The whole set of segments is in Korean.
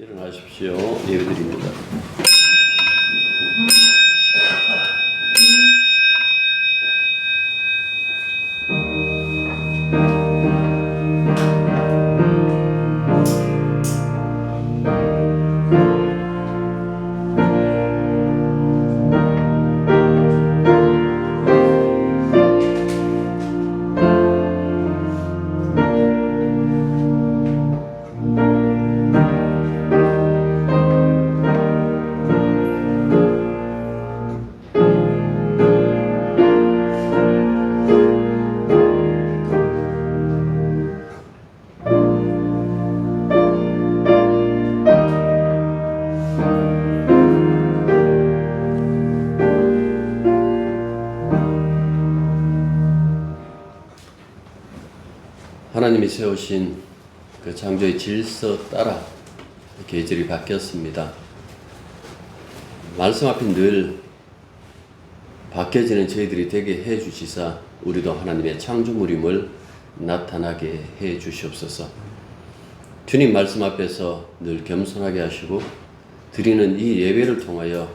일어나십시오. 예배드립니다. 하나님이 세우신 그 창조의 질서 따라 계절이 바뀌었습니다. 말씀 앞에 늘 바뀌어지는 저희들이 되게 해 주시사 우리도 하나님의 창조물임을 나타나게 해 주시옵소서. 주님 말씀 앞에서 늘 겸손하게 하시고 드리는 이 예배를 통하여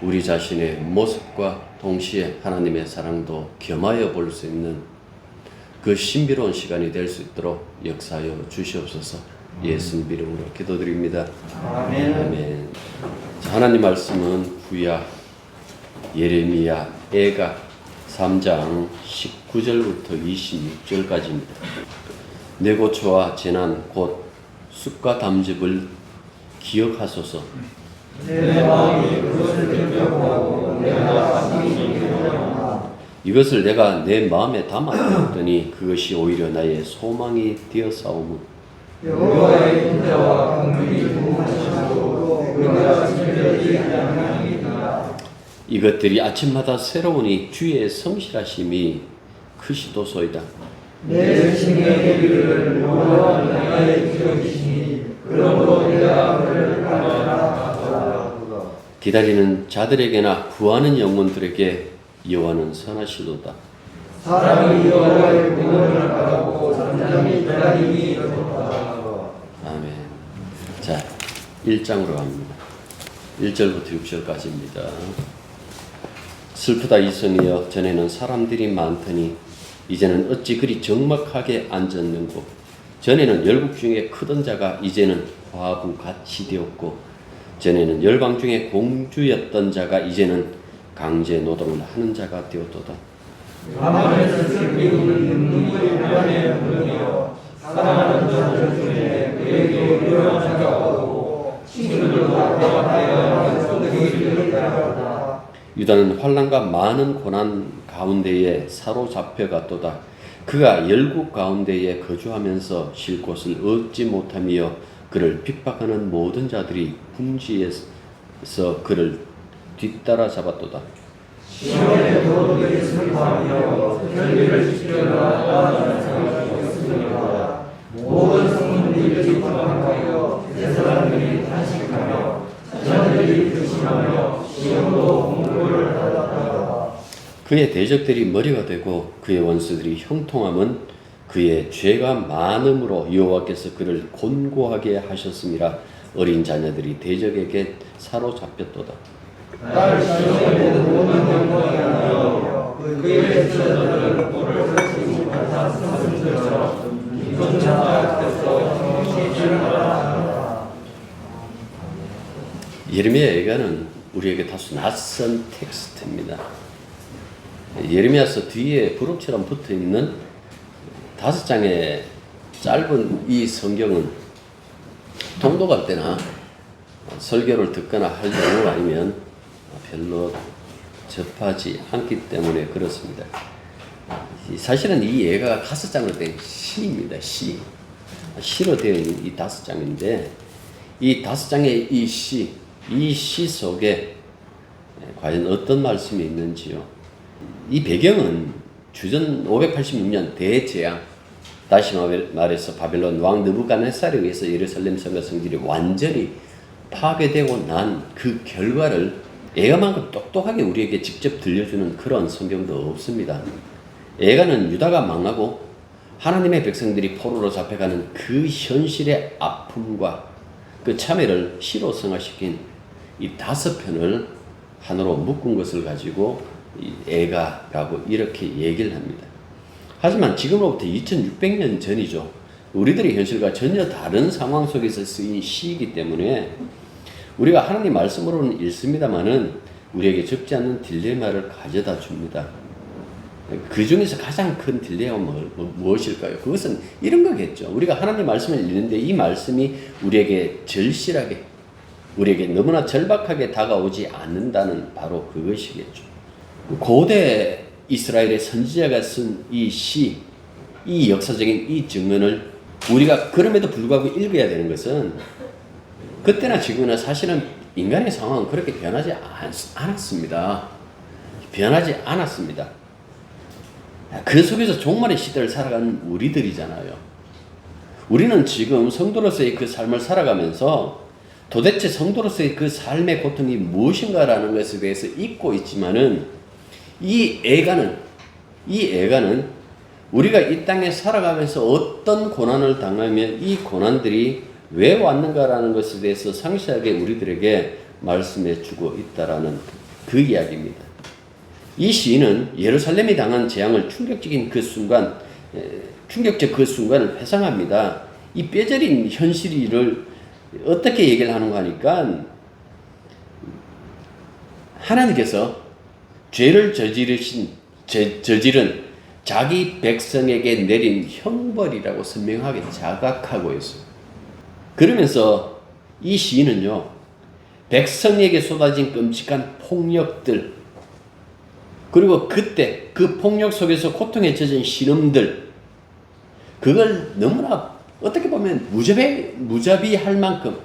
우리 자신의 모습과 동시에 하나님의 사랑도 겸하여 볼 수 있는 그 신비로운 시간이 될 수 있도록 역사하여 주시옵소서. 예수님 이름으로 기도드립니다. 아멘. 아멘. 자, 하나님 말씀은 구약 예레미야 애가 3장 19절부터 26절까지입니다. 뇌고초와 재난 곧 쑥과 담즙을 기억하소서. 내 마음이 그것을 기억하고 내가 이것을 내가 내 마음에 담아두었더니 그것이 오히려 나의 소망이 되었사오므로 여호와의 인자와 긍휼이 무궁하시고 그가 진실되지 않으니이다. 이것들이 아침마다 새로우니 주의 성실하심이 크시도소이다. 내 생명의 길을 여호와 나의 기억이시니 그러므로 내가 그를 감사하노라. 기다리는 자들에게나 구하는 영혼들에게 여호와는 선하시도다. 사람이 여호와의 구원을 바라고 잠잠히 기다림이 좋다. 아멘. 자, 1장으로 갑니다. 1절부터 6절까지입니다. 슬프다 이성이여 전에는 사람들이 많더니 이제는 어찌 그리 적막하게 앉았는고 전에는 열국 중에 크던 자가 이제는 과부같이 되었고 전에는 열방 중에 공주였던 자가 이제는 강제 노동을 하는 자가 되었도다. 가만에서 슬피는 눈물이 편에 흐르며 사랑하는 자들 중에 그에게 유명한 자가 없고 친구들과 대화하여 약속들이 되었다. 유다는 환난과 많은 고난 가운데에 사로잡혀갔도다. 그가 열국 가운데에 거주하면서 쉴 곳을 얻지 못하며 그를 핍박하는 모든 자들이 궁지에서 그를 뒤따라 잡았도다. 시온의 도로들이 슬퍼하며 결의를 지켜나가는 사람이 없습니다. 모든 성문들이 비판하여 제사장들이 탄식하며 자녀들이 근심하며 시온도 공고를 받았다. 그의 대적들이 머리가 되고 그의 원수들이 형통함은 그의 죄가 많음으로 여호와께서 그를 곤고하게 하셨음이라. 어린 자녀들이 대적에게 사로잡혔도다. 날 시온의 모든 영광이 하여 그의 제자들은 꼴을 그치지 못한 사슴들처럼 이건 자 앞에서 정신을 받았다. 예레미야 예가는 우리에게 다소 낯선 텍스트입니다. 예레미야서 뒤에 부록처럼 붙어있는 5장의 짧은 이 성경은 통도 갈 때나 설교를 듣거나 할 경우 아니면 별로 접하지 않기 때문에 그렇습니다. 사실은 이 예가가 5장으로 된 시입니다. 시로 되어 있는 이 5장인데 이 5장의 이 시 속에 과연 어떤 말씀이 있는지요. 이 배경은 주전 586년 대재앙, 다시 말해서 바벨론 왕 느부갓네살에 의해서 예루살렘 성전이 완전히 파괴되고 난 그 결과를 예가만큼 똑똑하게 우리에게 직접 들려주는 그런 성경도 없습니다. 예가는 유다가 망하고 하나님의 백성들이 포로로 잡혀가는 그 현실의 아픔과 그 참회를 시로 성화시킨 이 5편을 하나로 묶은 것을 가지고 이 애가라고 이렇게 얘기를 합니다. 하지만 지금으로부터 2600년 전이죠. 우리들의 현실과 전혀 다른 상황 속에서 쓰인 시이기 때문에 우리가 하나님 말씀으로는 읽습니다마는 우리에게 적지 않은 딜레마를 가져다 줍니다. 그 중에서 가장 큰 딜레마가 무엇일까요? 그것은 이런 거겠죠. 우리가 하나님 말씀을 읽는데 이 말씀이 우리에게 절실하게, 우리에게 너무나 절박하게 다가오지 않는다는 바로 그것이겠죠. 고대 이스라엘의 선지자가 쓴 이 시, 이 역사적인 이 증언을 우리가 그럼에도 불구하고 읽어야 되는 것은 그때나 지금이나 사실은 인간의 상황은 그렇게 변하지 않았습니다. 변하지 않았습니다. 그 속에서 종말의 시대를 살아가는 우리들이잖아요. 우리는 지금 성도로서의 그 삶을 살아가면서 도대체 성도로서의 그 삶의 고통이 무엇인가라는 것에 대해서 잊고 있지만은 이 애가는 우리가 이 땅에 살아가면서 어떤 고난을 당하면 이 고난들이 왜 왔는가라는 것에 대해서 상세하게 우리들에게 말씀해 주고 있다라는 그 이야기입니다. 이 시인은 예루살렘이 당한 재앙을 충격적 그 순간을 회상합니다. 이 뼈저린 현실을 어떻게 얘기를 하는가 하니까 하나님께서 죄를 저지른 자기 백성에게 내린 형벌이라고 선명하게 자각하고 있어요. 그러면서 이 시인은요, 백성에게 쏟아진 끔찍한 폭력들, 그리고 그때 그 폭력 속에서 고통에 젖은 신음들, 그걸 너무나 어떻게 보면 무자비할 만큼,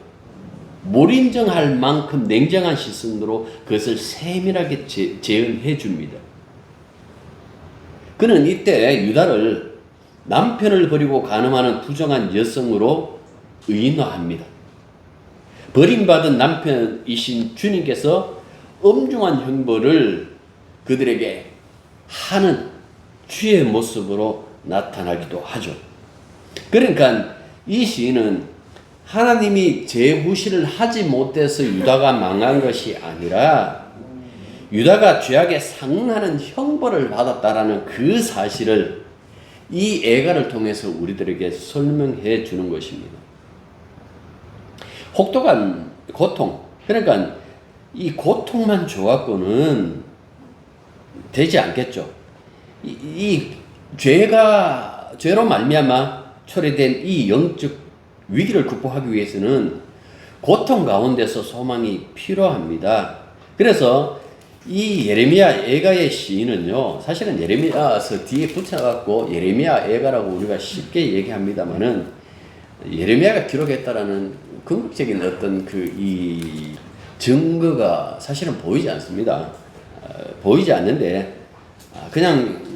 몰인정할 만큼 냉정한 시선으로 그것을 세밀하게 재현해 줍니다. 그는 이때 유다를 남편을 버리고 간음하는 부정한 여성으로 의인화합니다. 버림받은 남편이신 주님께서 엄중한 형벌을 그들에게 하는 주의 모습으로 나타나기도 하죠. 그러니까 이 시인은 하나님이 재후시를 하지 못해서 유다가 망한 것이 아니라 유다가 죄악에 상응하는 형벌을 받았다라는 그 사실을 이 애가를 통해서 우리들에게 설명해 주는 것입니다. 혹독한 고통, 그러니까 이 고통만 좋았고는 되지 않겠죠. 이 죄로 말미암아 초래된 이 영적 위기를 극복하기 위해서는 고통 가운데서 소망이 필요합니다. 그래서 이 예레미야 애가의 시인은요, 사실은 예레미야서 뒤에 붙여갖고 예레미야 애가라고 우리가 쉽게 얘기합니다만은 예레미야가 기록했다라는 궁극적인 어떤 이 증거가 사실은 보이지 않습니다. 보이지 않는데 그냥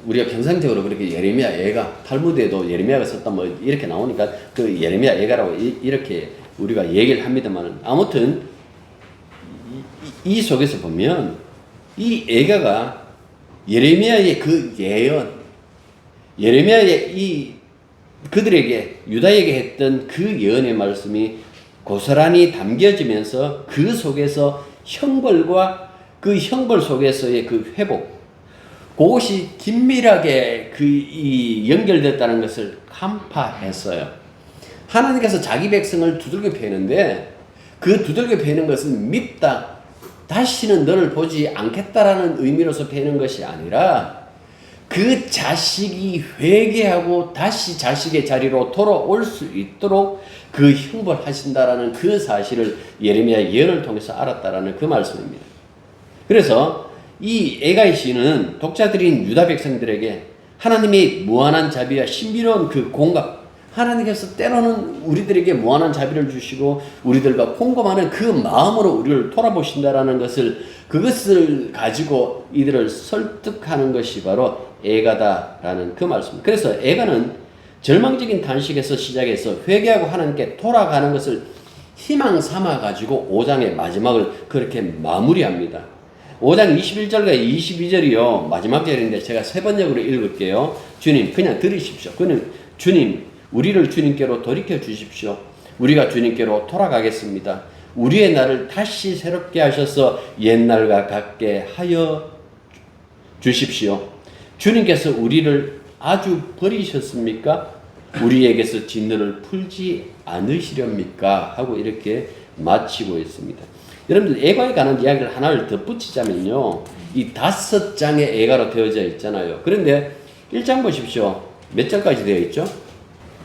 우리가 평상적으로 그렇게 예레미야 애가 탈무드에도 예레미야가 썼다 뭐 이렇게 나오니까 그 예레미야 애가라고 이렇게 우리가 얘기를 합니다만, 아무튼 이 속에서 보면 이 애가가 예레미야의 그 예언, 예레미야의 이 그들에게 유다에게 했던 그 예언의 말씀이 고스란히 담겨지면서 그 속에서 형벌과 그 형벌 속에서의 그 회복, 그것이 긴밀하게 이 연결됐다는 것을 간파했어요. 하나님께서 자기 백성을 두들겨 패는데 그 두들겨 패는 것은 밉다, 다시는 너를 보지 않겠다라는 의미로서 패는 것이 아니라 그 자식이 회개하고 다시 자식의 자리로 돌아올 수 있도록 그 형벌하신다라는 그 사실을 예레미야 예언을 통해서 알았다라는 그 말씀입니다. 그래서 이 애가의 시는 독자들인 유다 백성들에게 하나님의 무한한 자비와 신비로운 그 공감, 하나님께서 때로는 우리들에게 무한한 자비를 주시고 우리들과 공감하는 그 마음으로 우리를 돌아보신다라는 것을, 그것을 가지고 이들을 설득하는 것이 바로 애가다라는 그 말씀. 그래서 애가는 절망적인 단식에서 시작해서 회개하고 하나님께 돌아가는 것을 희망 삼아 가지고 5장의 마지막을 그렇게 마무리합니다. 5장 21절과 22절이요 마지막 절인데 제가 세 번역으로 읽을게요. 주님 그냥 들으십시오. 그는 주님 우리를 주님께로 돌이켜 주십시오. 우리가 주님께로 돌아가겠습니다. 우리의 날을 다시 새롭게 하셔서 옛날과 같게 하여 주십시오. 주님께서 우리를 아주 버리셨습니까? 우리에게서 진노를 풀지 않으시렵니까? 하고 이렇게 마치고 있습니다. 여러분들 애가에 관한 이야기를 하나를 덧붙이자면요, 이 5장의 애가로 되어져 있잖아요. 그런데 1장 보십시오. 몇 절까지 되어 있죠?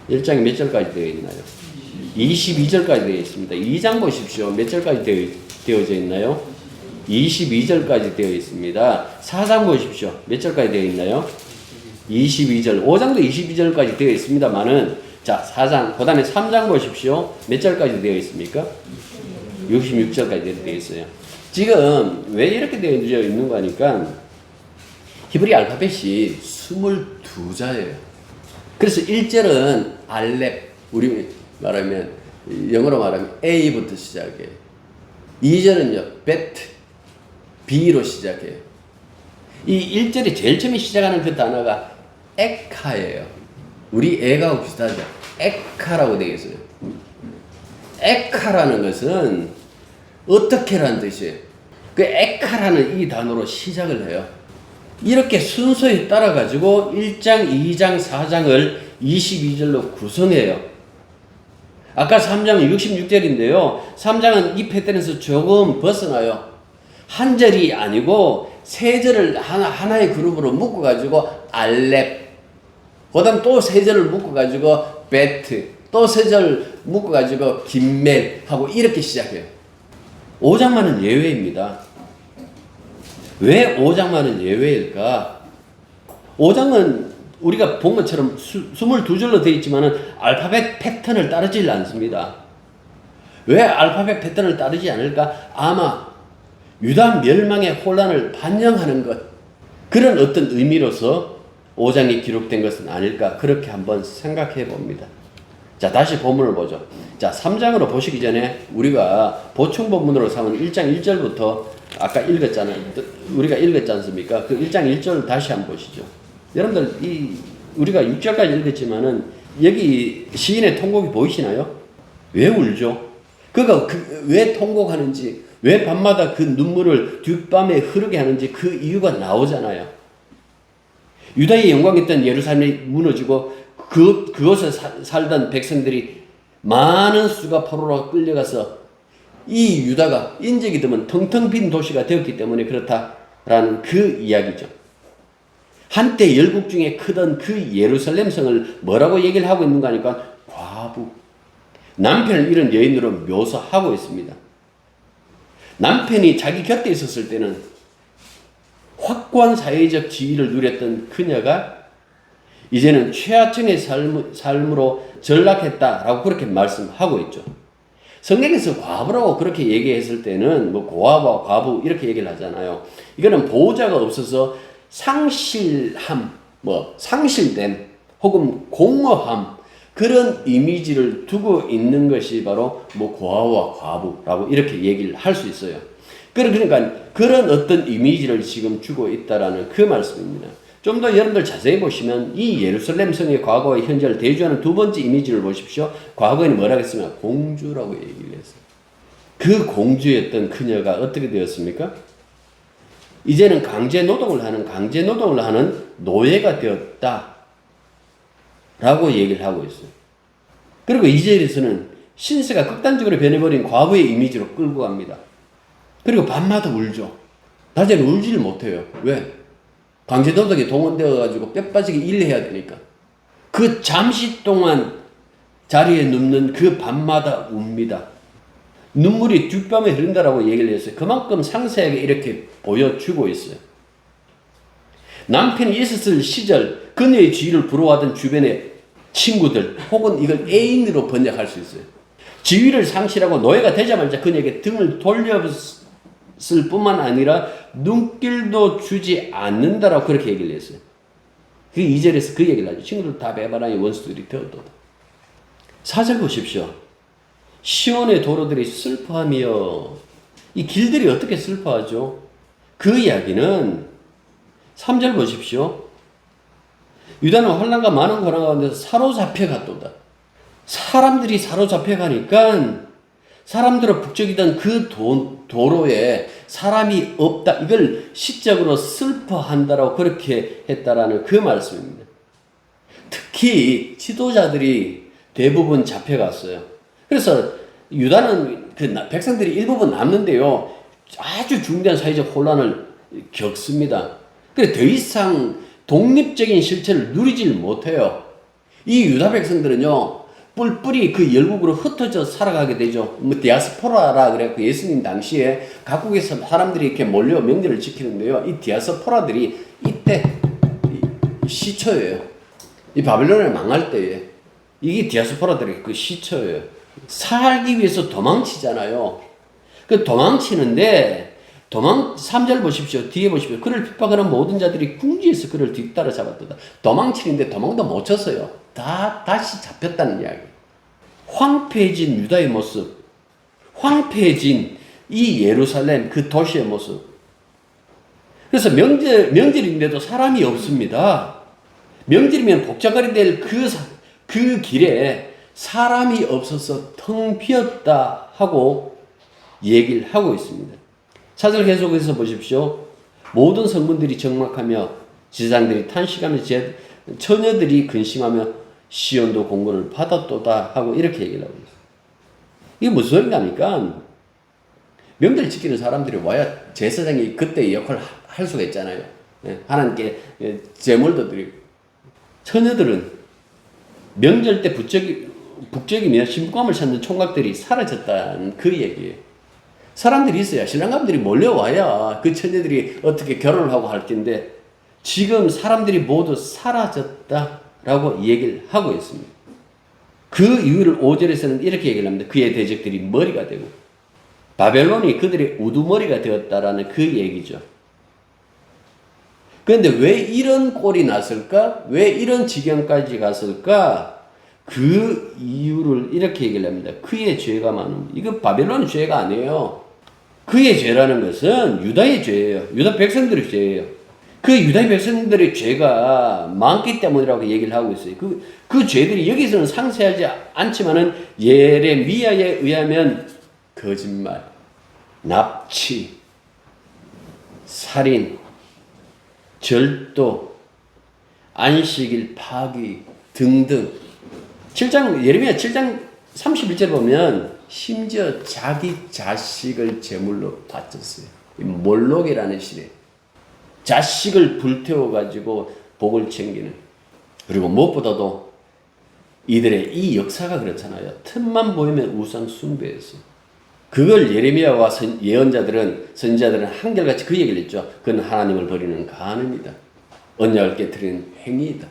1장이 몇 절까지 되어 있나요? 22절까지 되어 있습니다. 2장 보십시오. 몇 절까지 되어져 있나요? 22절까지 되어 있습니다. 4장 보십시오. 몇 절까지 되어 있나요? 22절. 5장도 22절까지 되어 있습니다만은, 자, 4장, 그 다음에 3장 보십시오. 몇 절까지 되어 있습니까? 66절까지 되어 있어요. 지금 왜 이렇게 되어 있는 거니까, 히브리 알파벳이 22자예요. 그래서 1절은 알렙, 우리 말하면, 영어로 말하면 A부터 시작해요. 2절은요, 베트, B로 시작해요. 이 1절이 제일 처음에 시작하는 그 단어가 에카예요. 우리 애가하고 비슷하죠. 에카라고 되어 있어요. 에카라는 것은 어떻게라는 뜻이에요. 그 에카라는 이 단어로 시작을 해요. 이렇게 순서에 따라 가지고 1장, 2장, 4장을 22절로 구성해요. 아까 3장은 66절인데요. 3장은 이 패턴에서 조금 벗어나요. 한 절이 아니고 세 절을 하나의 그룹으로 묶어가지고 알렙, 그 다음 또 세 절을 묶어가지고 베트, 또 세 절 묶어가지고 김멜 하고 이렇게 시작해요. 5장만은 예외입니다. 왜 5장만은 예외일까? 5장은 우리가 본 것처럼 22절로 되어 있지만 알파벳 패턴을 따르지 않습니다. 왜 알파벳 패턴을 따르지 않을까? 아마 유다 멸망의 혼란을 반영하는 것, 그런 어떤 의미로서 5장이 기록된 것은 아닐까, 그렇게 한번 생각해 봅니다. 자, 다시 본문을 보죠. 자, 3장으로 보시기 전에 우리가 보충 본문으로 삼은 1장 1절부터 아까 읽었잖아요. 우리가 읽었지 않습니까? 그 1장 1절 다시 한번 보시죠. 여러분들, 우리가 6절까지 읽었지만은 여기 시인의 통곡이 보이시나요? 왜 울죠? 그가 왜 통곡하는지, 왜 밤마다 그 눈물을 뒷밤에 흐르게 하는지 그 이유가 나오잖아요. 유다의 영광이었던 예루살렘이 무너지고 그곳에 살던 백성들이 많은 수가 포로로 끌려가서 이 유다가 인적이 드문 텅텅 빈 도시가 되었기 때문에 그렇다라는 그 이야기죠. 한때 열국 중에 크던 그 예루살렘 성을 뭐라고 얘기를 하고 있는가 하니까 과부, 남편을 잃은 여인으로 묘사하고 있습니다. 남편이 자기 곁에 있었을 때는 확고한 사회적 지위를 누렸던 그녀가 이제는 최하층의 삶으로 전락했다라고 그렇게 말씀하고 있죠. 성경에서 과부라고 그렇게 얘기했을 때는 뭐 고아와 과부 이렇게 얘기를 하잖아요. 이거는 보호자가 없어서 상실함, 상실된 혹은 공허함, 그런 이미지를 두고 있는 것이 바로 고아와 과부라고 이렇게 얘기를 할 수 있어요. 그러니까 그런 어떤 이미지를 지금 주고 있다라는 그 말씀입니다. 좀 더 여러분들 자세히 보시면 이 예루살렘 성의 과거와 현재를 대조하는 두 번째 이미지를 보십시오. 과거에는 뭐라고 했으면 공주라고 얘기를 했어요. 그 공주였던 그녀가 어떻게 되었습니까? 이제는 강제 노동을 하는 노예가 되었다 라고 얘기를 하고 있어요. 그리고 이 절에서는 신세가 극단적으로 변해버린 과부의 이미지로 끌고 갑니다. 그리고 밤마다 울죠. 낮에는 울지를 못해요. 왜? 강제노동에 동원되어가지고 뼈 빠지게 일해야 되니까. 그 잠시 동안 자리에 눕는 그 밤마다 웁니다. 눈물이 뒷밤에 흐른다라고 얘기를 했어요. 그만큼 상세하게 이렇게 보여주고 있어요. 남편이 있었을 시절 그녀의 지위를 부러워하던 주변의 친구들, 혹은 이걸 애인으로 번역할 수 있어요. 지위를 상실하고 노예가 되자마자 그녀에게 등을 돌렸을 뿐만 아니라 눈길도 주지 않는다라고 그렇게 얘기를 했어요. 그 2절에서 그 얘기를 하죠. 친구들 다 배반하니 원수들이 되었도다. 4절 보십시오. 시온의 도로들이 슬퍼하며, 이 길들이 어떻게 슬퍼하죠? 그 이야기는 3절 보십시오. 유다는 환난과 많은 고난 가운데서 사로잡혀 갔도다. 사람들이 사로잡혀 가니까 사람들을 북적이던 그 도로에 사람이 없다. 이걸 시적으로 슬퍼한다라고 그렇게 했다라는 그 말씀입니다. 특히 지도자들이 대부분 잡혀갔어요. 그래서 유다는 그 백성들이 일부분 남는데요. 아주 중대한 사회적 혼란을 겪습니다. 그래서 더 이상 독립적인 실체를 누리질 못해요. 이 유다 백성들은요, 뿔뿔이 그 열국으로 흩어져 살아가게 되죠. 뭐 디아스포라라 그래갖고 예수님 당시에 각국에서 사람들이 이렇게 몰려 명절을 지키는데요. 이 디아스포라들이 이때 시초예요. 이 바벨론을 망할 때에 이게 디아스포라들의 그 시초예요. 살기 위해서 도망치잖아요. 그 도망치는데 3절 보십시오. 뒤에 보십시오. 그를 핍박하는 모든 자들이 궁지에서 그를 뒤따라 잡았도다. 도망치는데 도망도 못 쳤어요. 다시 잡혔다는 이야기. 황폐해진 유다의 모습, 황폐해진 이 예루살렘 그 도시의 모습. 그래서 명절인데도 사람이 없습니다. 명절이면 복잡하게 될 그 길에 사람이 없어서 텅 비었다 하고 얘기를 하고 있습니다. 4절 계속해서 보십시오. 모든 성문들이 적막하며 지상들이 탄식하며 처녀들이 근심하며 시온도 공고를 받았도다 하고 이렇게 얘기를 하고 있어요. 이게 무슨 소리입니까? 명절 지키는 사람들이 와야 제사장이 그때의 역할을 할 수가 있잖아요. 하나님께 제물도 드리고. 처녀들은 명절 때 북적이며 신부감을 찾는 총각들이 사라졌다는 그 얘기예요. 사람들이 있어야 신랑감들이 몰려와야 그 처녀들이 어떻게 결혼을 하고 할 텐데 지금 사람들이 모두 사라졌다라고 얘기를 하고 있습니다. 그 이유를 5절에서는 이렇게 얘기를 합니다. 그의 대적들이 머리가 되고 바벨론이 그들의 우두머리가 되었다라는 그 얘기죠. 그런데 왜 이런 꼴이 났을까? 왜 이런 지경까지 갔을까? 그 이유를 이렇게 얘기를 합니다. 그의 죄가 많음. 이거 바벨론의 죄가 아니에요. 그의 죄라는 것은 유다의 죄예요. 유다 백성들의 죄예요. 그 유다의 백성들의 죄가 많기 때문이라고 얘기를 하고 있어요. 그 죄들이 여기서는 상세하지 않지만은 예레미야에 의하면 거짓말, 납치, 살인, 절도, 안식일 파기 등등. 예레미야 7장 31절 보면 심지어 자기 자식을 제물로 바쳤어요. 몰록이라는 신에 자식을 불태워가지고 복을 챙기는. 그리고 무엇보다도 이들의 이 역사가 그렇잖아요. 틈만 보이면 우상 숭배했어요. 그걸 예레미야와 예언자들은, 선지자들은 한결같이 그 얘기를 했죠. 그건 하나님을 버리는 간음이다. 언약을 깨트리는 행위이다.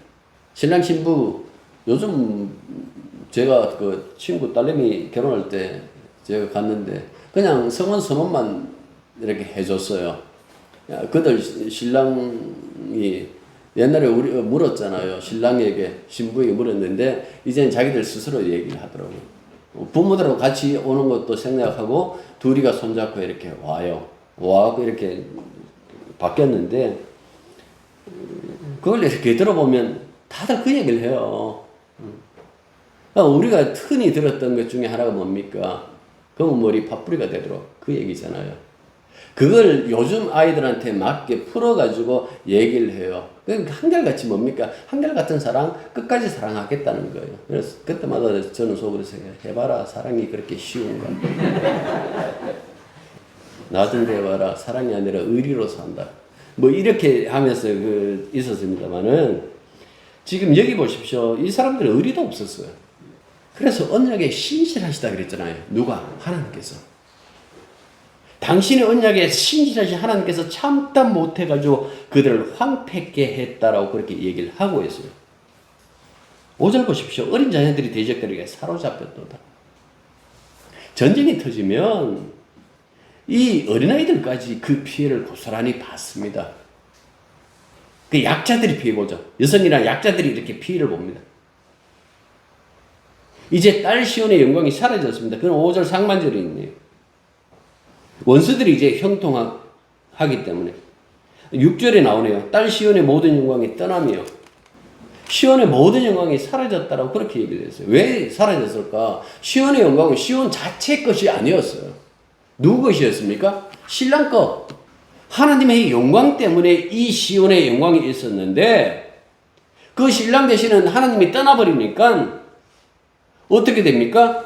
신랑 신부, 요즘 제가 그 친구 딸내미 결혼할 때 제가 갔는데 그냥 성원 선언만 이렇게 해줬어요. 그들 신랑이 옛날에 우리 물었잖아요. 신랑에게 신부에게 물었는데 이제는 자기들 스스로 얘기를 하더라고요. 부모들하고 같이 오는 것도 생각하고 둘이가 손잡고 이렇게 와요. 와고 이렇게 바뀌었는데 그걸 이렇게 들어보면 다들 그 얘기를 해요. 우리가 흔히 들었던 것 중에 하나가 뭡니까? 검은 머리 팥뿌리가 되도록 그 얘기잖아요. 그걸 요즘 아이들한테 맞게 풀어가지고 얘기를 해요. 한결같이 뭡니까? 한결같은 사랑, 끝까지 사랑하겠다는 거예요. 그래서 그때마다 저는 속으로 해봐라, 사랑이 그렇게 쉬운가? 나들 해봐라, 사랑이 아니라 의리로 산다. 뭐 이렇게 하면서 있었습니다만은 지금 여기 보십시오. 이 사람들은 의리도 없었어요. 그래서 언약에 신실하시다 그랬잖아요. 누가? 하나님께서. 당신의 언약에 신실하신 하나님께서 참다 못해가지고 그들을 황폐케 했다라고 그렇게 얘기를 하고 있어요. 5절 보십시오. 어린 자녀들이 대적들에게 사로잡혔도다. 전쟁이 터지면 이 어린아이들까지 그 피해를 고스란히 받습니다. 그 약자들이 피해 보죠. 여성이나 약자들이 이렇게 피해를 봅니다. 이제 딸 시온의 영광이 사라졌습니다. 그건 5절 상반절에 있네요. 원수들이 이제 형통하기 때문에 6절에 나오네요. 딸 시온의 모든 영광이 떠나며 시온의 모든 영광이 사라졌다라고 그렇게 얘기를 했어요. 왜 사라졌을까? 시온의 영광은 시온 자체 것이 아니었어요. 누구 것이었습니까? 신랑 것. 하나님의 영광 때문에 이 시온의 영광이 있었는데 그 신랑 대신은 하나님이 떠나버리니까 어떻게 됩니까?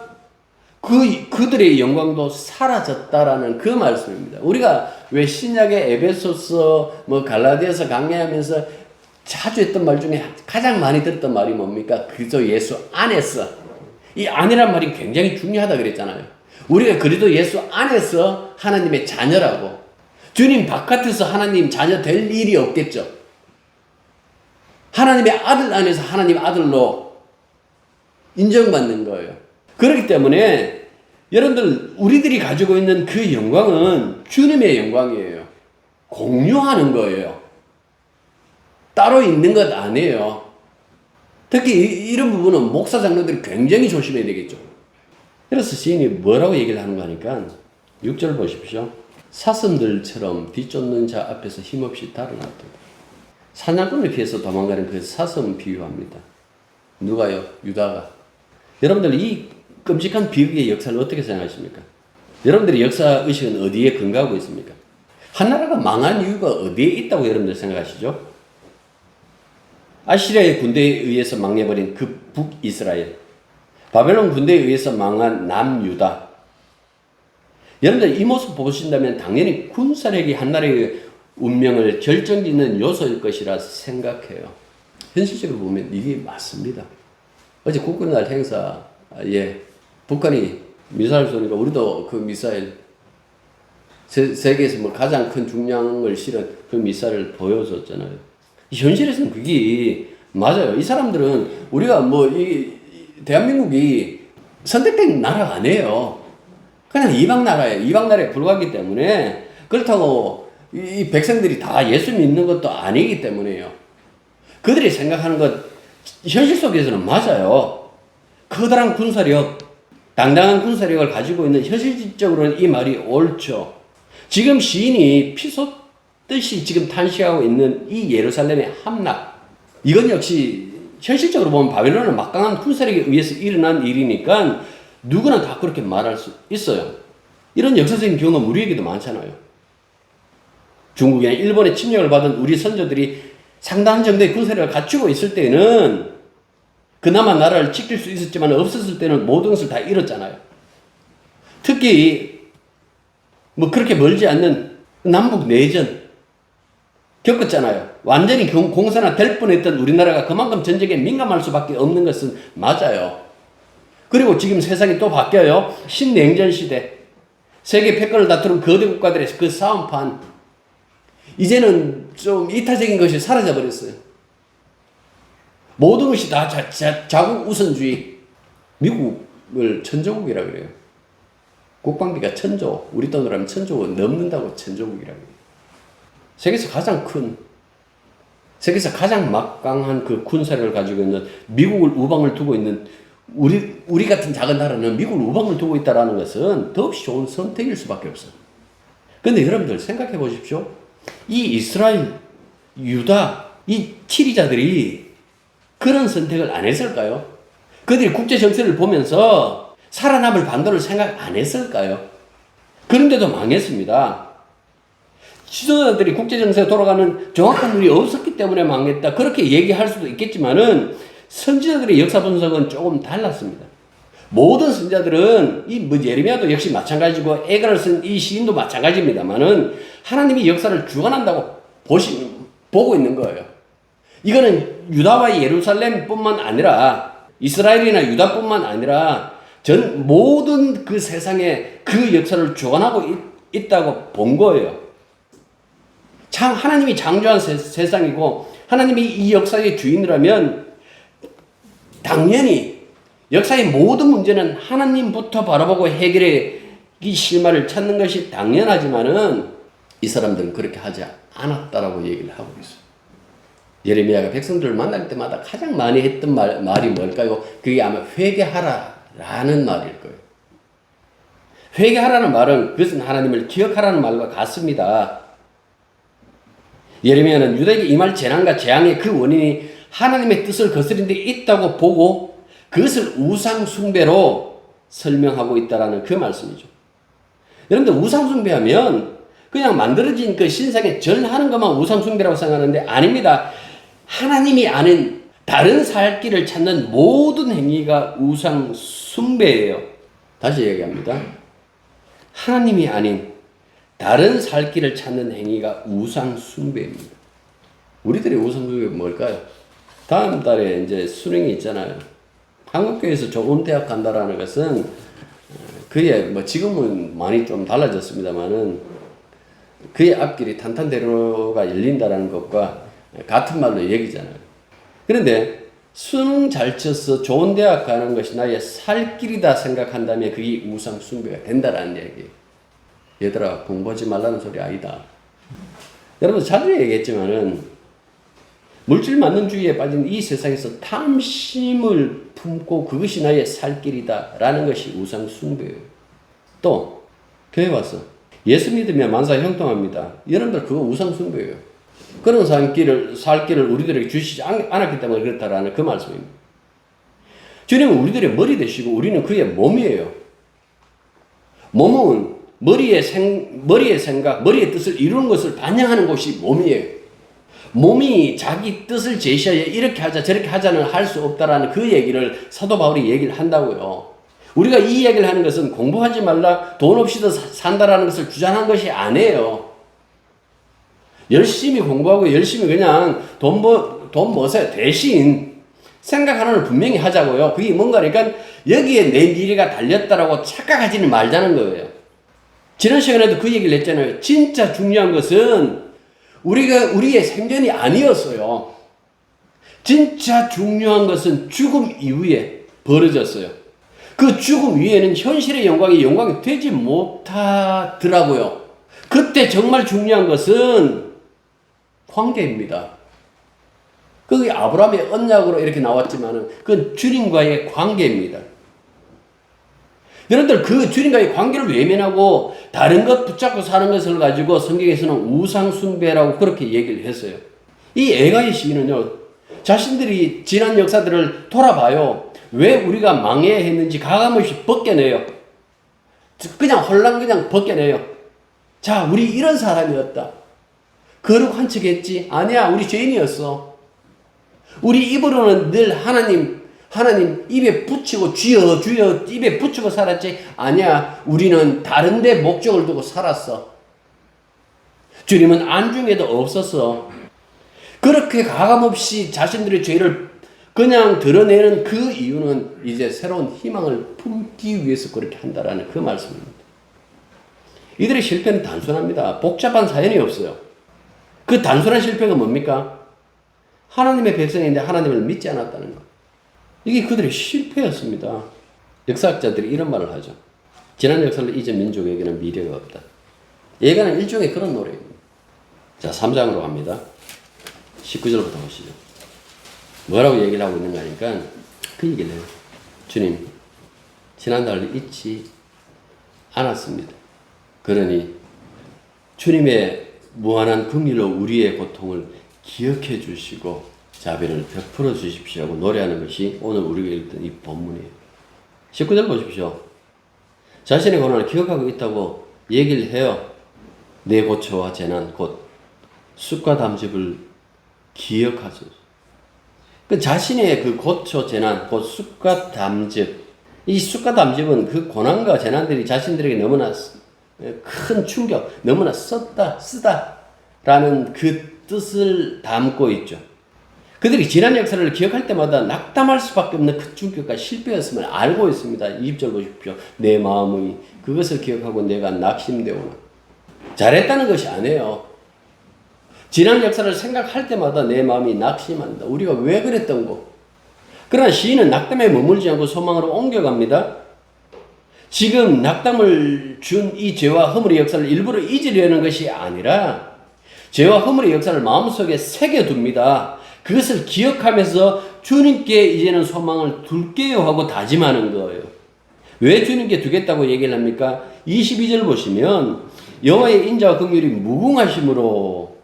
그들의 영광도 사라졌다라는 그 말씀입니다. 우리가 왜 신약의 에베소서, 갈라디아서 강의하면서 자주 했던 말 중에 가장 많이 들었던 말이 뭡니까? 그리스도 예수 안에서. 이 안이란 말이 굉장히 중요하다 그랬잖아요. 우리가 그리스도 예수 안에서 하나님의 자녀라고. 주님 바깥에서 하나님 자녀 될 일이 없겠죠. 하나님의 아들 안에서 하나님 아들로 인정받는 거예요. 그렇기 때문에 여러분들 우리들이 가지고 있는 그 영광은 주님의 영광이에요. 공유하는 거예요. 따로 있는 것 아니에요. 특히 이런 부분은 목사 장로들이 굉장히 조심해야 되겠죠. 그래서 시인이 뭐라고 얘기를 하는 거 하니까 6절 보십시오. 사슴들처럼 뒤쫓는 자 앞에서 힘없이 달아났다. 사냥꾼을 피해서 도망가는 그 사슴 비유합니다. 누가요? 유다가. 여러분들 이 끔찍한 비극의 역사를 어떻게 생각하십니까? 여러분들의 역사의식은 어디에 근거하고 있습니까? 한 나라가 망한 이유가 어디에 있다고 여러분들 생각하시죠? 아시리아의 군대에 의해서 망해버린 그 북이스라엘, 바벨론 군대에 의해서 망한 남유다. 여러분들 이 모습 보신다면 당연히 군사력이 한 나라의 운명을 결정짓는 요소일 것이라 생각해요. 현실적으로 보면 이게 맞습니다. 어제 국군날 행사에 북한이 미사일 쏘니까 우리도 그 미사일 세계에서 가장 큰 중량을 실은 그 미사일을 보여줬잖아요. 현실에서는 그게 맞아요. 이 사람들은 우리가 대한민국이 선택된 나라가 아니에요. 그냥 이방 나라예요. 이방 나라에 불과하기 때문에 그렇다고 이 백성들이 다 예수 믿는 것도 아니기 때문에요. 그들이 생각하는 것 현실 속에서는 맞아요. 커다란 군사력, 당당한 군사력을 가지고 있는 현실적으로는 이 말이 옳죠. 지금 시인이 피 쏟듯이 지금 탄식하고 있는 이 예루살렘의 함락, 이건 역시 현실적으로 보면 바벨론은 막강한 군사력에 의해서 일어난 일이니까 누구나 다 그렇게 말할 수 있어요. 이런 역사적인 경험 우리에게도 많잖아요. 중국이나 일본의 침략을 받은 우리 선조들이 상당한 정도의 군사력을 갖추고 있을 때는 그나마 나라를 지킬 수 있었지만 없었을 때는 모든 것을 다 잃었잖아요. 특히 그렇게 멀지 않는 남북 내전 겪었잖아요. 완전히 공산화 될 뻔했던 우리나라가 그만큼 전쟁에 민감할 수밖에 없는 것은 맞아요. 그리고 지금 세상이 또 바뀌어요. 신냉전 시대. 세계 패권을 다투는 거대 국가들의 그 싸움판. 이제는 좀 이타적인 것이 사라져 버렸어요. 모든 것이 다 자국 우선주의. 미국을 천조국이라고 그래요. 국방비가 천조, 우리 돈으로 하면 천조 넘는다고 천조국이라고 해요. 세계에서 가장 큰, 세계에서 가장 막강한 그 군사력을 가지고 있는 미국을 우방을 두고 있는 우리 같은 작은 나라는 미국을 우방을 두고 있다는 것은 더없이 좋은 선택일 수밖에 없어요. 그런데 여러분들 생각해 보십시오. 이 이스라엘, 유다, 이 치리자들이 그런 선택을 안 했을까요? 그들이 국제 정세를 보면서 살아남을 방도를 생각 안 했을까요? 그런데도 망했습니다. 지도자들이 국제 정세가 돌아가는 정확한 눈이 없었기 때문에 망했다. 그렇게 얘기할 수도 있겠지만은 선지자들의 역사 분석은 조금 달랐습니다. 모든 선지자들은 예레미야도 역시 마찬가지고 에가를 쓴 이 시인도 마찬가지입니다만은 하나님이 역사를 주관한다고 보고 있는 거예요. 이거는 유다와 예루살렘뿐만 아니라 이스라엘이나 유다뿐만 아니라 전 모든 그 세상에 그 역사를 주관하고 있다고 본 거예요. 참 하나님이 창조한 세상이고 하나님이 이 역사의 주인이라면 당연히 역사의 모든 문제는 하나님부터 바라보고 해결의 이 실마리를 찾는 것이 당연하지만은 이 사람들은 그렇게 하지 않았다라고 얘기를 하고 있어요. 예레미야가 백성들을 만날 때마다 가장 많이 했던 말이 뭘까요? 그게 아마 회개하라라는 말일 거예요. 회개하라는 말은 그것은 하나님을 기억하라는 말과 같습니다. 예레미야는 유다에게 임할 재난과 재앙의 그 원인이 하나님의 뜻을 거스린 데 있다고 보고 그것을 우상 숭배로 설명하고 있다라는 그 말씀이죠. 여러분들 우상 숭배하면 그냥 만들어진 그 신상에 절하는 것만 우상 숭배라고 생각하는데 아닙니다. 하나님이 아는 다른 살 길을 찾는 모든 행위가 우상 숭배예요. 다시 얘기합니다. 하나님이 아닌 다른 살 길을 찾는 행위가 우상 숭배입니다. 우리들의 우상 숭배가 뭘까요? 다음 달에 이제 수능이 있잖아요. 한국교회에서 좋은 대학 간다라는 것은 그의 뭐 지금은 많이 좀 달라졌습니다만은 그의 앞길이 탄탄대로가 열린다라는 것과 같은 말로 얘기잖아요. 그런데 수능 잘 쳐서 좋은 대학 가는 것이 나의 살 길이다 생각한다면 그게 우상 숭배가 된다라는 얘기예요. 얘들아 공부하지 말라는 소리 아니다. 여러분 자주 얘기했지만은 물질 만능주의에 빠진 이 세상에서 탐심을 품고 그것이 나의 살 길이다 라는 것이 우상 숭배예요. 또 교회 와서 예수 믿으면 만사 형통합니다. 여러분들 그거 우상 숭배예요. 그런 살 길을 우리들에게 주시지 않았기 때문에 그렇다라는 그 말씀입니다. 주님은 우리들의 머리 되시고 우리는 그의 몸이에요. 몸은 머리의 생각, 머리의 뜻을 이루는 것을 반영하는 곳이 몸이에요. 몸이 자기 뜻을 제시하여 이렇게 하자 저렇게 하자는 할 수 없다라는 그 얘기를 사도 바울이 얘기를 한다고요. 우리가 이 얘기를 하는 것은 공부하지 말라 돈 없이도 산다라는 것을 주장한 것이 아니에요. 열심히 공부하고 열심히 그냥 돈 모세요. 대신 생각 하나를 분명히 하자고요. 그게 뭔가니까 여기에 내 미래가 달렸다라고 착각하지는 말자는 거예요. 지난 시간에도 그 얘기를 했잖아요. 진짜 중요한 것은 우리의 생전이 아니었어요. 진짜 중요한 것은 죽음 이후에 벌어졌어요. 그 죽음 위에는 현실의 영광이 되지 못하더라고요. 그때 정말 중요한 것은 관계입니다. 그게 아브라함의 언약으로 이렇게 나왔지만은 그건 주님과의 관계입니다. 여러분들 그 주님과의 관계를 외면하고 다른 것 붙잡고 사는 것을 가지고 성경에서는 우상 숭배라고 그렇게 얘기를 했어요. 이 에가의 시인은요, 자신들이 지난 역사들을 돌아봐요. 왜 우리가 망해야 했는지 가감없이 벗겨내요. 그냥 홀랑 그냥 벗겨내요. 자, 우리 이런 사람이었다. 거룩한 척 했지? 아니야, 우리 죄인이었어. 우리 입으로는 늘 하나님 입에 붙이고 주여 입에 붙이고 살았지? 아니야, 우리는 다른 데 목적을 두고 살았어. 주님은 안중에도 없었어. 그렇게 가감없이 자신들의 죄를 그냥 드러내는 그 이유는 이제 새로운 희망을 품기 위해서 그렇게 한다라는 그 말씀입니다. 이들의 실패는 단순합니다. 복잡한 사연이 없어요. 그 단순한 실패가 뭡니까? 하나님의 백성인데 하나님을 믿지 않았다는 것. 이게 그들의 실패였습니다. 역사학자들이 이런 말을 하죠. 지난 역사를 잊은 민족에게는 미래가 없다. 예가는 일종의 그런 노래입니다. 자, 3장으로 갑니다. 19절부터 보시죠. 뭐라고 얘기를 하고 있는가 하니까 그 얘기를 해요. 주님, 지난달을 잊지 않았습니다. 그러니 주님의 무한한 긍휼로 우리의 고통을 기억해 주시고 자비를 베풀어 주십시오 하고 노래하는 것이 오늘 우리가 읽던 이 본문이에요. 19절 보십시오. 자신의 고난을 기억하고 있다고 얘기를 해요. 내 고초와 재난 곧 쑥과 담즙을 기억하소서. 그 자신의 그 고초, 재난, 곧 쑥과 담즙. 이 쑥과 담즙은 그 고난과 재난들이 자신들에게 너무나 큰 충격, 너무나 쓰다라는 그 뜻을 담고 있죠. 그들이 지난 역사를 기억할 때마다 낙담할 수밖에 없는 그 충격과 실패였음을 알고 있습니다. 20절 보십시오. 내 마음의 그것을 기억하고 내가 낙심되오나. 잘했다는 것이 아니에요. 지난 역사를 생각할 때마다 내 마음이 낙심한다. 우리가 왜 그랬던 거. 그러나 시인은 낙담에 머물지 않고 소망으로 옮겨갑니다. 지금 낙담을 준 이 죄와 허물의 역사를 일부러 잊으려는 것이 아니라 죄와 허물의 역사를 마음속에 새겨둡니다. 그것을 기억하면서 주님께 이제는 소망을 둘게요 하고 다짐하는 거예요. 왜 주님께 두겠다고 얘기를 합니까? 22절 보시면 여호와의 인자와 긍휼이 무궁하심으로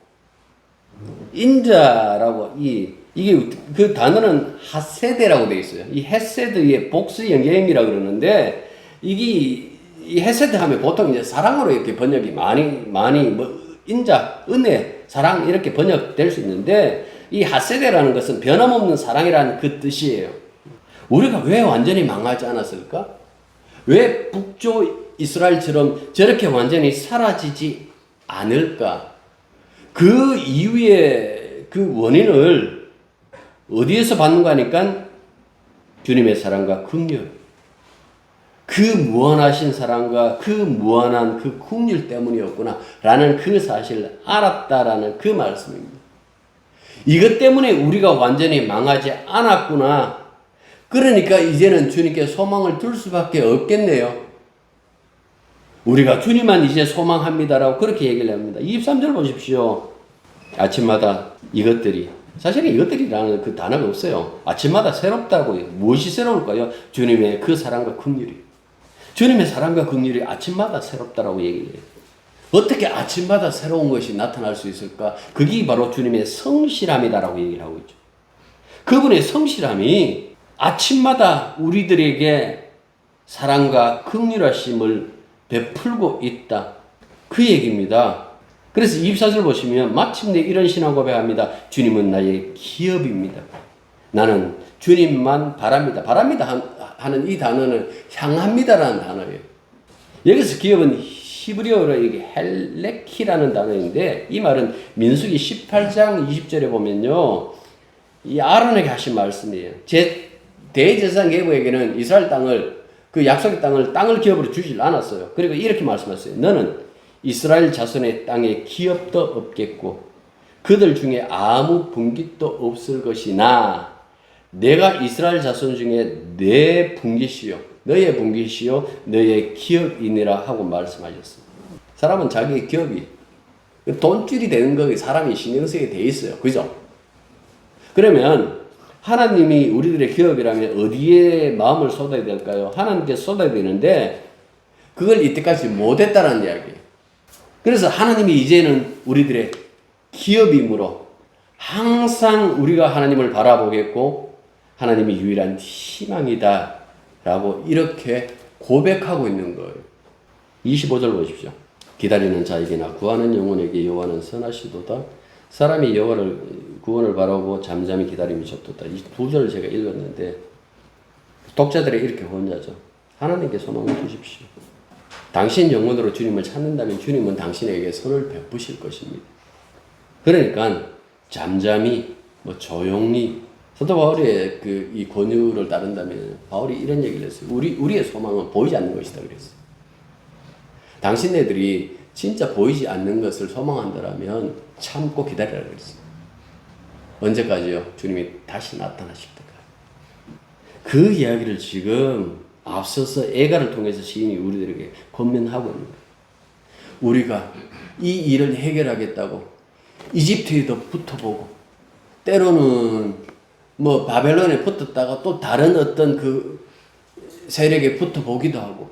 인자라고 이 이게 그 단어는 하세드라고 되어 있어요. 이 헤세드의 복수 영역이라고 그러는데 이 헤세드 하면 보통 이제 사랑으로 이렇게 번역이 많이 뭐 인자, 은혜, 사랑 이렇게 번역될 수 있는데 이 하세드라는 것은 변함없는 사랑이라는 그 뜻이에요. 우리가 왜 완전히 망하지 않았을까? 왜 북조 이스라엘처럼 저렇게 완전히 사라지지 않을까? 그 이유의 그 원인을 어디에서 받는가 하니까 주님의 사랑과 긍휼, 그 무한하신 사랑과 그 무한한 그 긍휼 때문이었구나 라는 그 사실을 알았다라는 그 말씀입니다. 이것 때문에 우리가 완전히 망하지 않았구나. 그러니까 이제는 주님께 소망을 둘 수밖에 없겠네요. 우리가 주님만 이제 소망합니다라고 그렇게 얘기를 합니다. 23절 보십시오. 아침마다 이것들이, 사실은 이것들이라는 그 단어가 없어요. 아침마다 새롭다고요. 무엇이 새로울까요? 주님의 그 사랑과 긍휼이. 주님의 사랑과 긍휼이 아침마다 새롭다라고 얘기를 해요. 어떻게 아침마다 새로운 것이 나타날 수 있을까? 그게 바로 주님의 성실함이다라고 얘기를 하고 있죠. 그분의 성실함이 아침마다 우리들에게 사랑과 긍휼하심을 베풀고 있다. 그 얘기입니다. 그래서 24절 보시면 마침내 이런 신앙 고백합니다. 주님은 나의 기업입니다. 나는 주님만 바랍니다. 바랍니다 하는 이 단어는 향합니다라는 단어예요. 여기서 기업은 히브리어로 이게 헬레키라는 단어인데 이 말은 민수기 18장 20절에 보면요. 이 아론에게 하신 말씀이에요. 대제사장 계보에게는 이스라엘 땅을 그 약속의 땅을 기업으로 주질 않았어요. 그리고 이렇게 말씀하셨어요. 너는 이스라엘 자손의 땅에 기업도 없겠고 그들 중에 아무 분깃도 없을 것이나 내가 이스라엘 자손 중에 내 분깃이요 너의 분깃이요 너의 기업이니라 하고 말씀하셨어요. 사람은 자기 기업이 돈줄이 되는 거 사람이 신경 쓰게 돼 있어요. 그죠? 그러면 하나님이 우리들의 기업이라면 어디에 마음을 쏟아야 될까요? 하나님께 쏟아야 되는데 그걸 이때까지 못했다는 이야기예요. 그래서 하나님이 이제는 우리들의 기업이므로 항상 우리가 하나님을 바라보겠고 하나님이 유일한 희망이다 라고 이렇게 고백하고 있는 거예요. 25절 보십시오. 기다리는 자에게나 구하는 영혼에게 여호와는 선하시도다. 사람이 여호와를 구원을 바라보고 잠잠히 기다림이 좋도다. 이 두 절을 제가 읽었는데 독자들이 이렇게 혼자죠. 하나님께 소망을 주십시오. 당신 영혼으로 주님을 찾는다면 주님은 당신에게 선을 베푸실 것입니다. 그러니까 잠잠히 조용히 사도 바울의 이 권유를 따른다면 바울이 이런 얘기를 했어요. 우리의 소망은 보이지 않는 것이다 그랬어요. 당신네들이 진짜 보이지 않는 것을 소망한다면 참고 기다리라 그랬어요. 언제까지요? 주님이 다시 나타나실 때까지. 그 이야기를 지금 앞서서 애가를 통해서 시인이 우리들에게 권면하고 있는 거예요. 우리가 이 일을 해결하겠다고 이집트에도 붙어보고 때로는 바벨론에 붙었다가 또 다른 어떤 그 세력에 붙어보기도 하고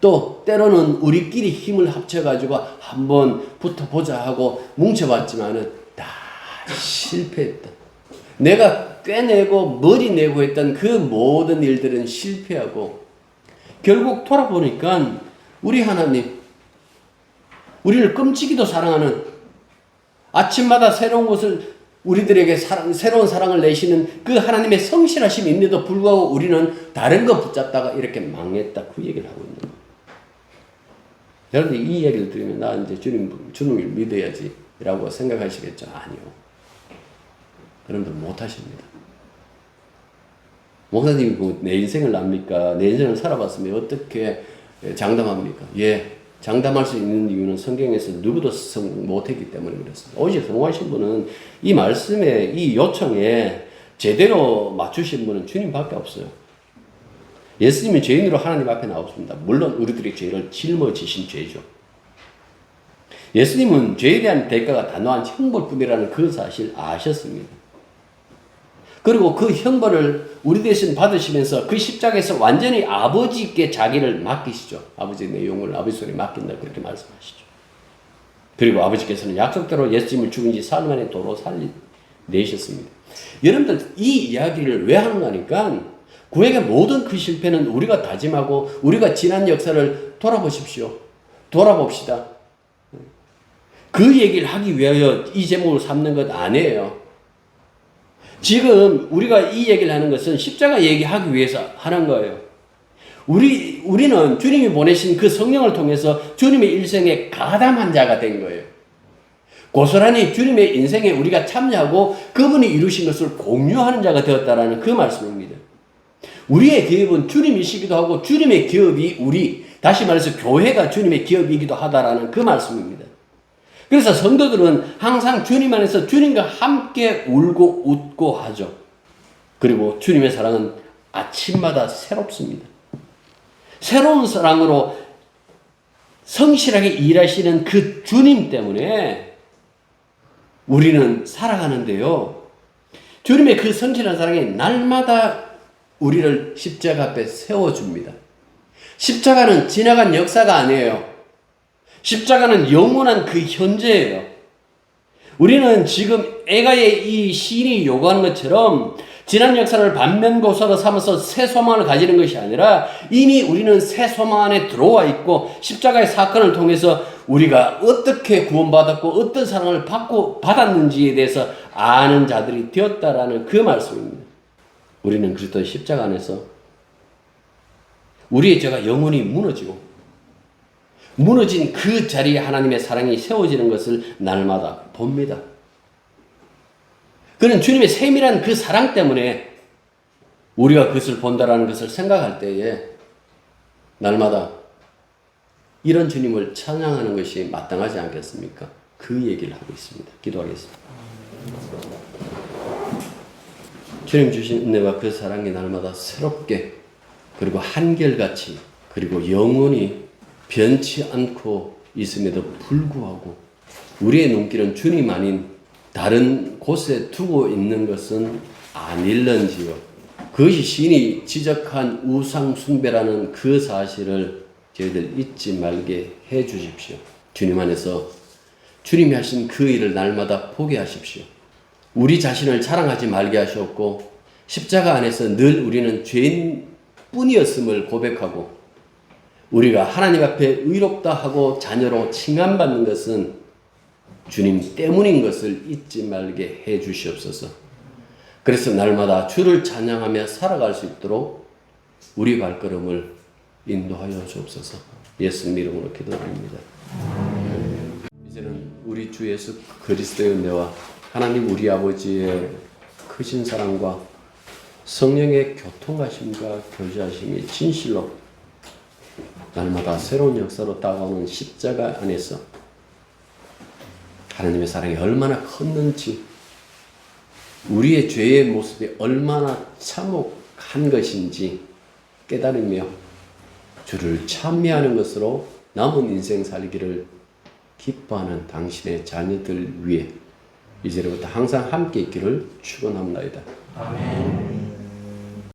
또 때로는 우리끼리 힘을 합쳐가지고 한번 붙어보자 하고 뭉쳐봤지만은 다 실패했다. 내가 꿰내고 머리내고 했던 그 모든 일들은 실패하고 결국 돌아보니까 우리 하나님, 우리를 끔찍이도 사랑하는 아침마다 새로운 것을 우리들에게 새로운 사랑을 내시는 그 하나님의 성실하심이 있는데도 불구하고 우리는 다른 거 붙잡다가 이렇게 망했다. 그 얘기를 하고 있는 거예요. 여러분들 이 얘기를 들으면 나 이제 주님을 믿어야지 라고 생각하시겠죠? 아니요. 여러분들 못하십니다. 목사님이 내 인생을 압니까? 내 인생을 살아봤으면 어떻게 장담합니까? 예, 장담할 수 있는 이유는 성경에서 누구도 못했기 때문에 그렇습니다. 오직 성공하신 분은 이 말씀에, 이 요청에 제대로 맞추신 분은 주님밖에 없어요. 예수님이 죄인으로 하나님 앞에 나오십니다. 물론 우리들의 죄를 짊어지신 죄죠. 예수님은 죄에 대한 대가가 단호한 형벌뿐이라는 그 사실 아셨습니다. 그리고 그 형벌을 우리 대신 받으시면서 그 십자가에서 완전히 아버지께 자기를 맡기시죠. 아버지 내 영혼을 아버지 손에 맡긴다 그렇게 말씀하시죠. 그리고 아버지께서는 약속대로 예수님을 죽은 지 4일 만에 도로 내셨습니다. 여러분들 이 이야기를 왜 하는 거니까 구약의 모든 그 실패는 우리가 다짐하고 우리가 지난 역사를 돌아보십시오. 돌아봅시다. 그 얘기를 하기 위하여 이 제목을 삼는 것 아니에요. 지금 우리가 이 얘기를 하는 것은 십자가 얘기하기 위해서 하는 거예요. 우리는 주님이 보내신 그 성령을 통해서 주님의 일생에 가담한 자가 된 거예요. 고스란히 주님의 인생에 우리가 참여하고 그분이 이루신 것을 공유하는 자가 되었다라는 그 말씀입니다. 우리의 기업은 주님이시기도 하고 주님의 기업이 다시 말해서 교회가 주님의 기업이기도 하다라는 그 말씀입니다. 그래서 성도들은 항상 주님 안에서 주님과 함께 울고 웃고 하죠. 그리고 주님의 사랑은 아침마다 새롭습니다. 새로운 사랑으로 성실하게 일하시는 그 주님 때문에 우리는 살아가는데요. 주님의 그 성실한 사랑이 날마다 우리를 십자가 앞에 세워줍니다. 십자가는 지나간 역사가 아니에요. 십자가는 영원한 그 현재예요. 우리는 지금 에가의 이 시인이 요구하는 것처럼 지난 역사를 반면교사로 삼아서 새 소망을 가지는 것이 아니라 이미 우리는 새 소망 안에 들어와 있고 십자가의 사건을 통해서 우리가 어떻게 구원받았고 어떤 사랑을 받았는지에 대해서 아는 자들이 되었다라는 그 말씀입니다. 우리는 그리스도의 십자가 안에서 우리의 죄가 영원히 무너진 그 자리에 하나님의 사랑이 세워지는 것을 날마다 봅니다. 그는 주님의 세밀한 그 사랑 때문에 우리가 그것을 본다라는 것을 생각할 때에 날마다 이런 주님을 찬양하는 것이 마땅하지 않겠습니까? 그 얘기를 하고 있습니다. 기도하겠습니다. 주님 주신 은혜와 그 사랑이 날마다 새롭게 그리고 한결같이 그리고 영원히 변치 않고 있음에도 불구하고 우리의 눈길은 주님 아닌 다른 곳에 두고 있는 것은 아닐런지요. 그것이 신이 지적한 우상 숭배라는 그 사실을 저희들 잊지 말게 해 주십시오. 주님 안에서 주님이 하신 그 일을 날마다 보게 하십시오. 우리 자신을 자랑하지 말게 하셨고 십자가 안에서 늘 우리는 죄인뿐이었음을 고백하고 우리가 하나님 앞에 의롭다 하고 자녀로 칭함받는 것은 주님 때문인 것을 잊지 말게 해 주시옵소서. 그래서 날마다 주를 찬양하며 살아갈 수 있도록 우리 발걸음을 인도하여 주옵소서. 예수님 이름으로 기도드립니다. 이제는 우리 주 예수 그리스도의 은혜와 하나님 우리 아버지의 크신 사랑과 성령의 교통하심과 교제하심이 진실로 날마다 새로운 역사로 다가오는 십자가 안에서 하나님의 사랑이 얼마나 컸는지 우리의 죄의 모습이 얼마나 참혹한 것인지 깨달으며 주를 찬미하는 것으로 남은 인생 살기를 기뻐하는 당신의 자녀들 위해 이제부터 항상 함께 있기를 축원합니다. 아멘.